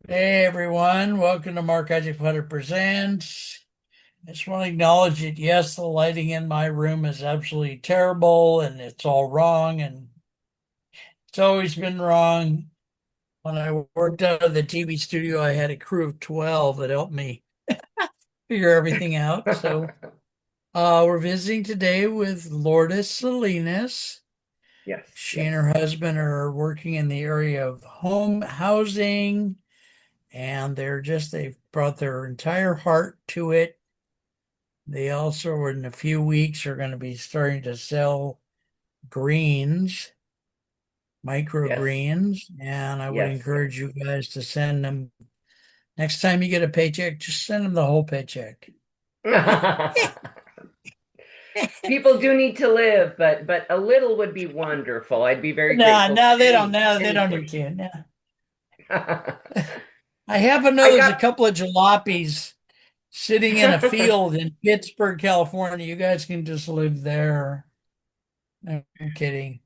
Hey everyone, welcome to Mark Isaac Putter Presents. I just want to acknowledge that yes, the lighting in my room is absolutely terrible and it's all wrong and it's always been wrong. When I worked out of the TV studio, I had a crew of 12 that helped me figure everything out. We're visiting today with Lourdes Salinas. Yes, She and yes, her husband are working in the area of home housing and they've brought their entire heart to it. They also, in a few weeks, are going to be starting to sell greens, yes, microgreens, and I would yes, yes. encourage you guys to send them. Next time you get a paycheck, just send them the whole paycheck. People do need to live, but a little would be wonderful. I'd be very No, grateful for no, they don't. any No, they any don't need portion. to. No. I happen to know I there's a got couple of jalopies sitting in a field in Pittsburgh, California. You guys can just live there. I'm kidding.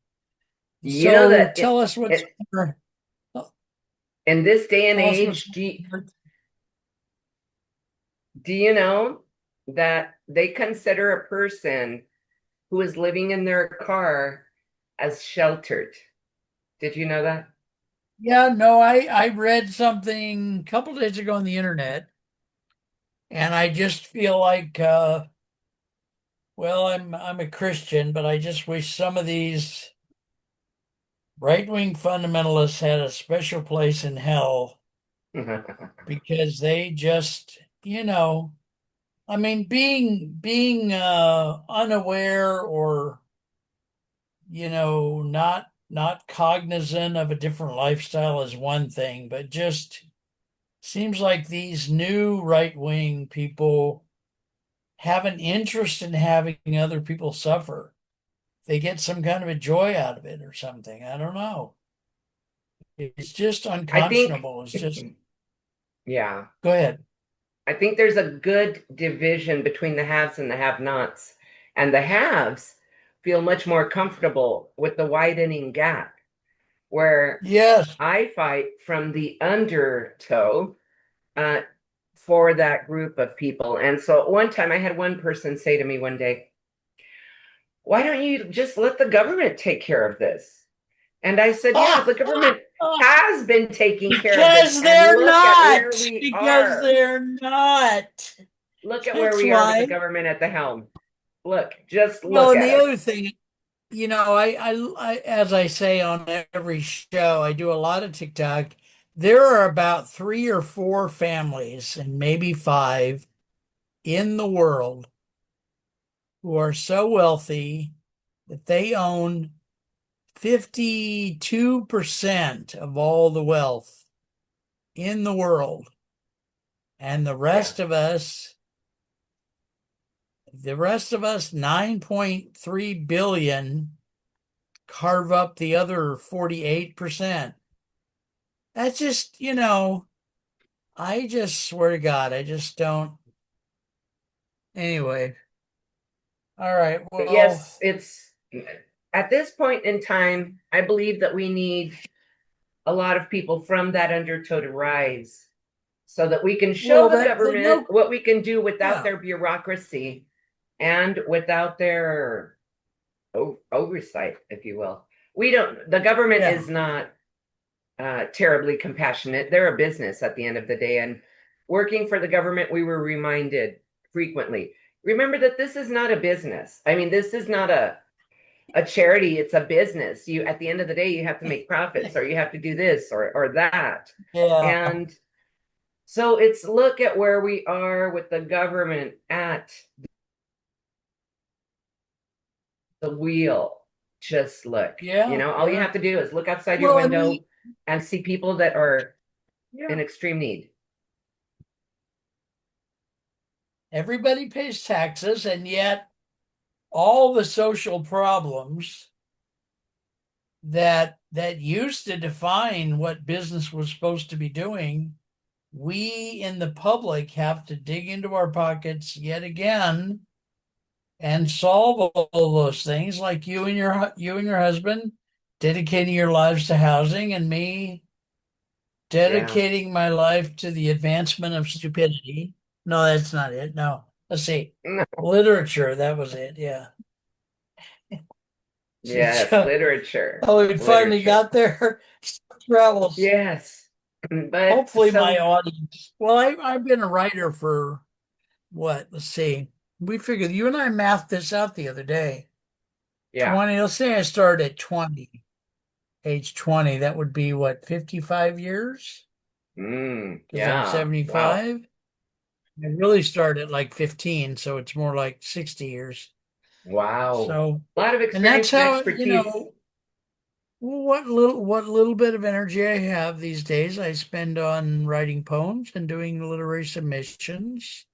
you know So that tell us what's in this day and tell us what's age, do you know that they consider a person who is living in their car as sheltered? Did you know that? Yeah, no, I read something a couple days ago on the internet, and I just feel like, well, I'm a Christian, but I just wish some of these right-wing fundamentalists had a special place in hell because they just, I mean, being unaware or not cognizant of a different lifestyle is one thing, but just seems like these new right wing people have an interest in having other people suffer. They get some kind of a joy out of it or something. I don't know. It's just I think, unconscionable. It's just, yeah. go ahead. I think there's a good division between the haves and the have-nots. And the haves feel much more comfortable with the widening gap, where Yes. I fight from the undertow uh, for that group of people. And so one time I had one person say to me one day, why don't you just let the government take care of this? And I said, yeah, the government has been taking care of this. Because And they're look at where not. we Because are. they're not. Look at where That's we are with the why. government at the helm. Look, just Well, look and at the us. other thing, as I say on every show, I do a lot of TikTok. There are about three or four families, and maybe five, in the world who are so wealthy that they own 52% of all the wealth in the world. And Yeah, the rest of us, 9.3 billion, carve up the other 48%. That's just, I just swear to God, I just don't. Anyway, all right. but Well, yes, it's at this point in time, I believe that we need a lot of people from that undertow to rise so that we can show the that government no, what we can do without yeah, their bureaucracy and without their oversight, if you will. We don't, the government yeah, is not terribly compassionate. They're a business at the end of the day. And working for the government, we were reminded frequently, remember that this is not a business. I mean, this is not a charity, it's a business. You, at the end of the day, you have to make profits, or you have to do this or that. yeah, And so it's look at where we are with the government at the wheel. Just look, yeah, all you yeah. have to do is look outside your Well, I window mean, and see people that are yeah, in extreme need. everybody pays taxes, and yet all the social problems that used to define what business was supposed to be doing, we in the public have to dig into our pockets yet again and solve all those things, like you and your husband dedicating your lives to housing, and me Yeah. dedicating my life to the advancement of stupidity. No, that's not it. No, let's see. No. Literature, that was it. Yeah. See, Yes, literature. oh, we finally Literature. got there. Travels. Yes. But Hopefully, my so audience. Well, I've been a writer for what? Let's see. We figured you and I mathed this out the other day. yeah. 20, let's say I started at 20, age 20. That would be what, 55 years? Because I'm Yeah. Wow. 75. I really started at like 15, so it's more like 60 years. Wow. So, A lot of and that's experience and how, expertise. what little bit of energy I have these days, I spend on writing poems and doing literary submissions.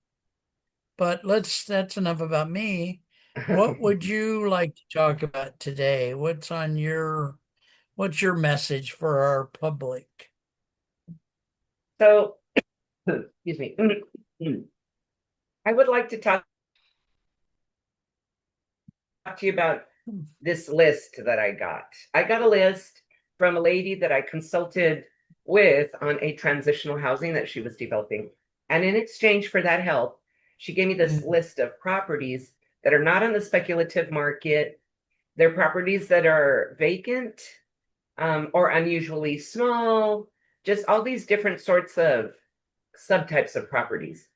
But that's enough about me. What would you like to talk about today? What's your message for our public? So, excuse me. I would like to talk to you about this list that I got. I got a list from a lady that I consulted with on a transitional housing that she was developing. And in exchange for that help, she gave me this Mm, list of properties that are not on the speculative market. They're properties that are vacant, or unusually small, just all these different sorts of subtypes of properties.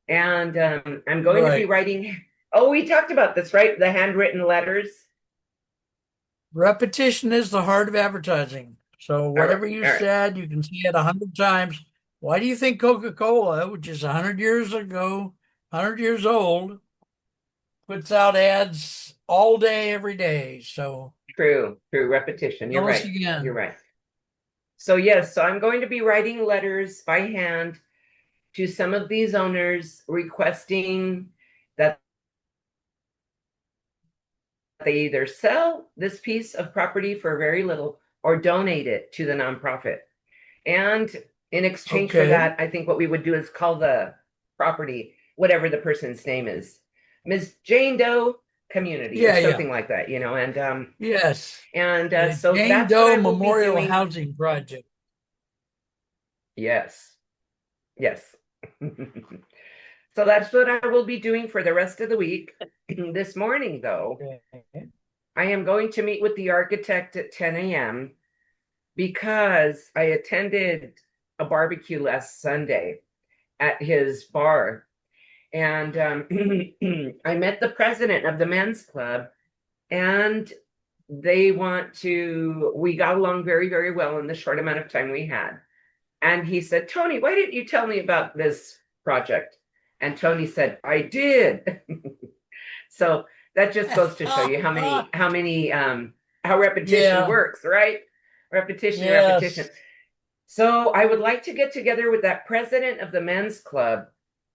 And I'm going to be right. writing. Oh, we talked about this, right? The handwritten letters. Repetition is the heart of advertising. So All right, whatever you all right. said, you can say it 100 times. Why do you think Coca-Cola, which is 100 years ago, 100 years old, puts out ads all day, every day? So True, true. Repetition. You're tell us right. You're again. right. So, yes, so I'm going to be writing letters by hand to some of these owners requesting that they either sell this piece of property for very little or donate it to the nonprofit. And in exchange for Okay. that, I think what we would do is call the property whatever the person's name is, Ms. Jane Doe Community or Yeah, yeah. something like that, Yes. and The so Jane that's what Doe I will be Memorial doing. Housing Project. Yes, yes. So that's what I will be doing for the rest of the week. This morning, though, Okay. I am going to meet with the architect at 10 a.m. because I attended a barbecue last Sunday at his bar. And I met the president of the men's club, and we got along very, very well in the short amount of time we had. And he said, Tony, why didn't you tell me about this project? And Tony said, I did. So that just goes to show you how repetition Yeah. works, right? Repetition, repetition. Yes. So I would like to get together with that president of the men's club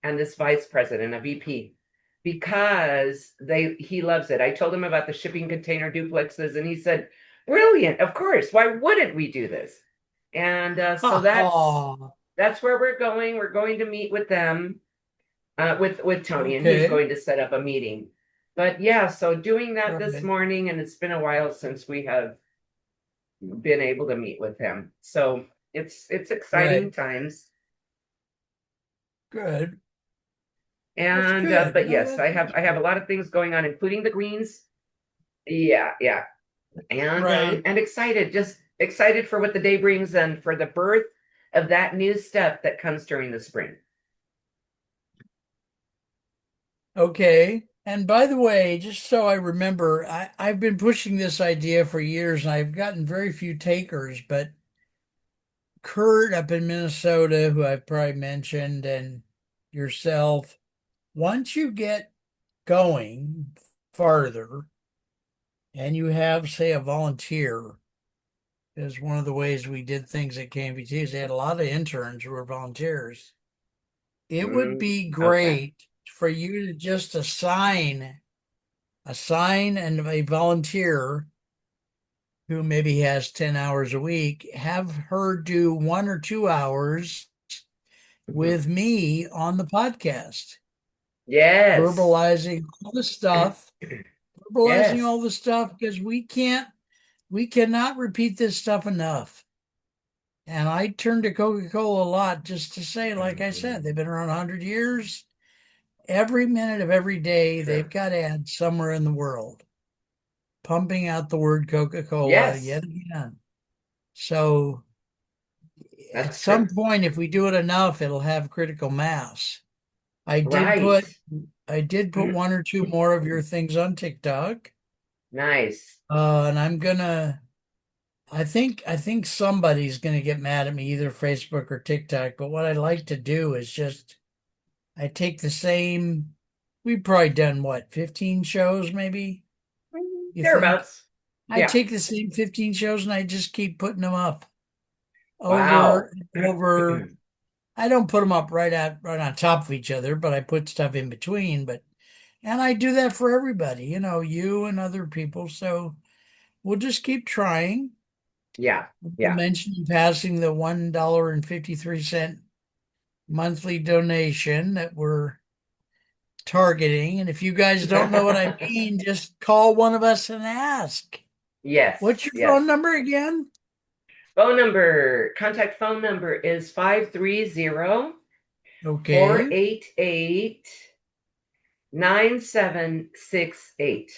and this vice president of EP because he loves it. I told him about the shipping container duplexes, and he said, "Brilliant! Of course. Why wouldn't we do this?" And so Oh, that's where we're going. We're going to meet with them, with Tony, and he's okay. going to set up a meeting. But yeah, so doing that this Right. morning, and it's been a while since we have been able to meet with him. So it's exciting Right. times. Good. That's And good. but No, yes, that, that's I have a good. lot of things going on, including the greens. Yeah, yeah. Right. And excited, just excited for what the day brings and for the birth of that new step that comes during the spring. Okay. And by the way, just so I remember, I've been pushing this idea for years and I've gotten very few takers, but Kurt up in Minnesota, who I've probably mentioned, and yourself, once you get going farther and you have, say, a volunteer, is one of the ways we did things at KMVT is they had a lot of interns who were volunteers. It would be Okay. great for you to just assign and a volunteer who maybe has 10 hours a week, have her do 1 or 2 hours Mhm. with me on the podcast, Yes. verbalizing all the stuff, verbalizing Yes. all the stuff because we cannot repeat this stuff enough. And I turn to Coca-Cola a lot just to say, like I said, Mhm. they've been around 100 years. Every minute of every day, they've True. got ads somewhere in the world pumping out the word Coca-Cola Yes, yet again. So at that's some true. point, if we do it enough, it'll have critical mass. I did Right. put I did put one or two more of your things on TikTok. Nice. And I think somebody's gonna get mad at me, either Facebook or TikTok. But what I like to do is just I take the same, we've probably done what, 15 shows maybe, you think? Thereabouts. I Yeah. take the same 15 shows and I just keep putting them up over Wow. and over. I don't put them up right on top of each other, but I put stuff in between. But and I do that for everybody, you and other people. So we'll just keep trying. Yeah. We'll Yeah. mention in passing the $1.53 monthly donation that we're targeting. And if you guys don't know what I mean, just call one of us and ask. Yes. What's your Yes. phone number again? Contact phone number is 530 four Okay. eight eight 9768.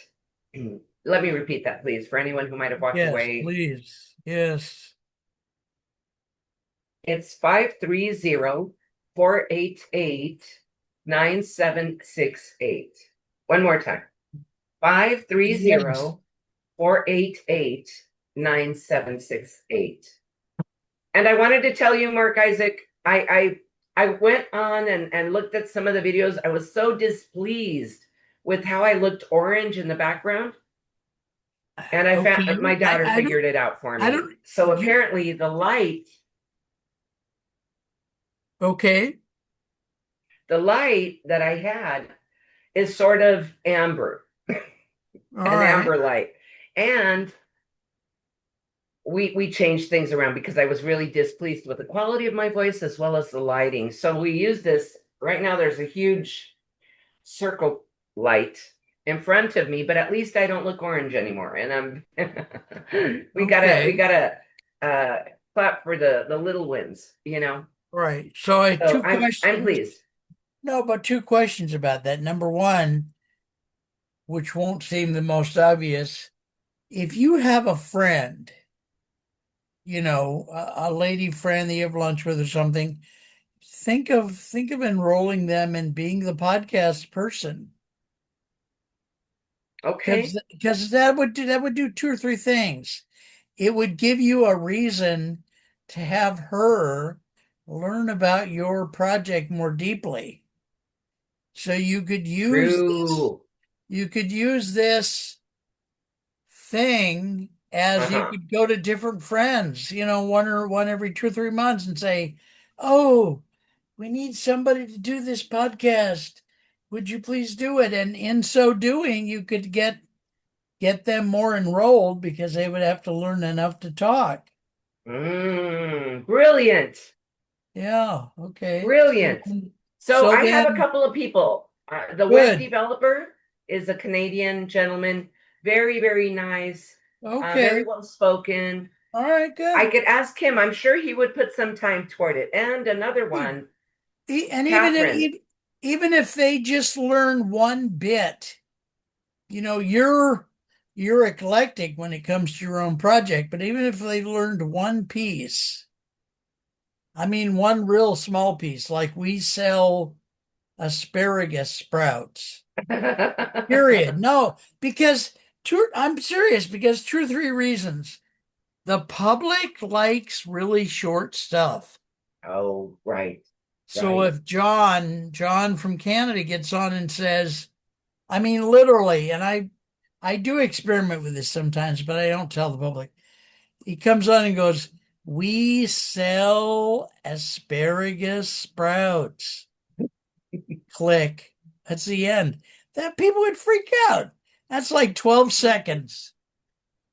Let me repeat that, please, for anyone who might have walked Yes, away. please. Yes. It's 530 488 9768. One more time. Five three Yes. zero 488 9768. And I wanted to tell you, Mark Isaac, I went on and looked at some of the videos. I was so displeased with how I looked orange in the background. And I Okay. found my daughter I don't figured it out for I me. don't So you apparently okay. the light that I had is sort of amber, All an right. amber light. And we changed things around because I was really displeased with the quality of my voice as well as the lighting. So we use this right now. There's a huge circle light in front of me, but at least I don't look orange anymore. And I'm we Okay. gotta uh clap for the little wins, you know. All right. So I have So two I'm questions. pleased. No, but two questions about that. Number one, which won't seem the most obvious, if you have a friend, a lady friend that you have lunch with or something, think of enrolling them in being the podcast person. Okay. Because that would do two or three things. It would give you a reason to have her learn about your project more deeply. So True. you could use this thing as you Uh-huh. could go to different friends, one every 2 or 3 months and say, "Oh, we need somebody to do this podcast. Would you please do it?" And in so doing, you could get them more enrolled because they would have to learn enough to talk. Brilliant. Yeah, okay. So Brilliant. then, So so I have a then couple of people. The web good. developer is a Canadian gentleman, very, very nice, very Okay. well spoken. All right, I good. could ask him. I'm sure he would put some time toward it. And another Good. one, And Catherine. even if they just learn one bit, you're eclectic when it comes to your own project, but even if they learned one piece, I mean one real small piece, like we sell asparagus sprouts. Period. No, because I'm serious because two or three reasons. The public likes really short stuff. Oh, right, So right. if John from Canada gets on and says, I mean literally, and I do experiment with this sometimes, but I don't tell the public. He comes on and goes, "We sell asparagus sprouts." Click. That's the end. That people would freak out. That's like 12 seconds.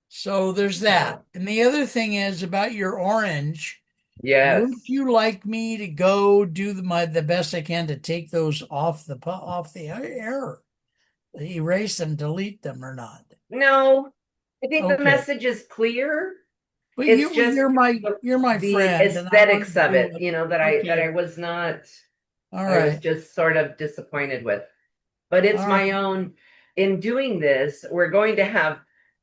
So there's that. Oh, And the other thing is about your orange. Wouldn't yes. you like me to go do the best I can to take those off the air, erase them, delete them, or not? No, I think the Okay, message is clear. Well, It's just you're my the friend, and I want aesthetics to of do it, it. that I Okay, was not, all I was right, just sort of disappointed with. But it's all right. my own. In doing this, we're going to have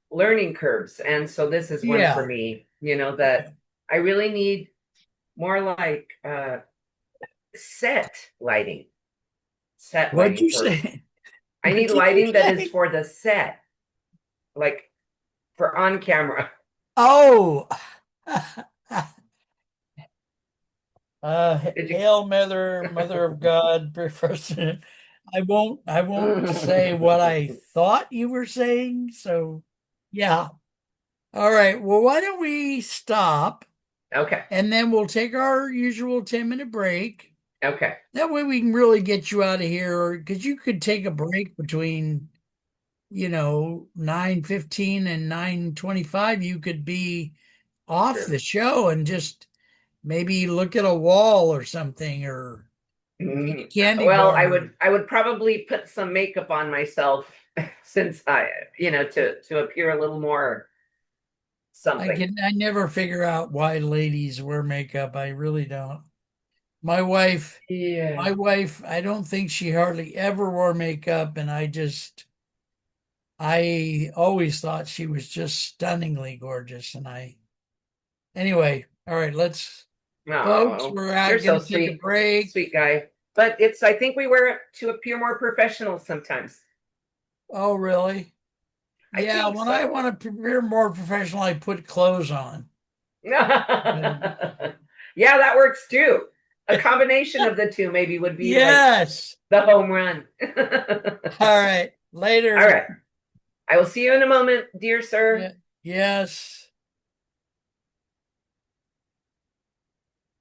learning curves. And so this is one for Yeah. me, that I really need more like set What'd lighting you for, say? I What need did you lighting that is say? for the set, like for on camera. Oh, Did you? Hail Mother, Mother of God, President. I won't say what I thought you were saying. So, yeah. All right. Well, why don't we stop Okay. and then we'll take our usual 10-minute break. Okay. That way we can really get you out of here because you could take a break between, 9:15 and 9:25. You could be off True. the show and just maybe look at a wall or something or eat a candy Well, I bar. would I would probably put some makeup on myself since to appear a little more something. I never figure out why ladies wear makeup. I really don't. My wife, Yeah. my wife, I don't think she hardly ever wore makeup, and I always thought she was just stunningly gorgeous. Anyway, all right, folks, Oh, we're you're so gonna take a sweet, break. sweet guy. But I think we wear it to appear more professional sometimes. Oh, really? I Yeah, think when I so. want to appear more professional, I put clothes on. But Yeah, that works too. A combination of the two maybe would be like yes. the home run. All right. All Later. right. I will see you in a moment, dear sir. Yeah. Yes.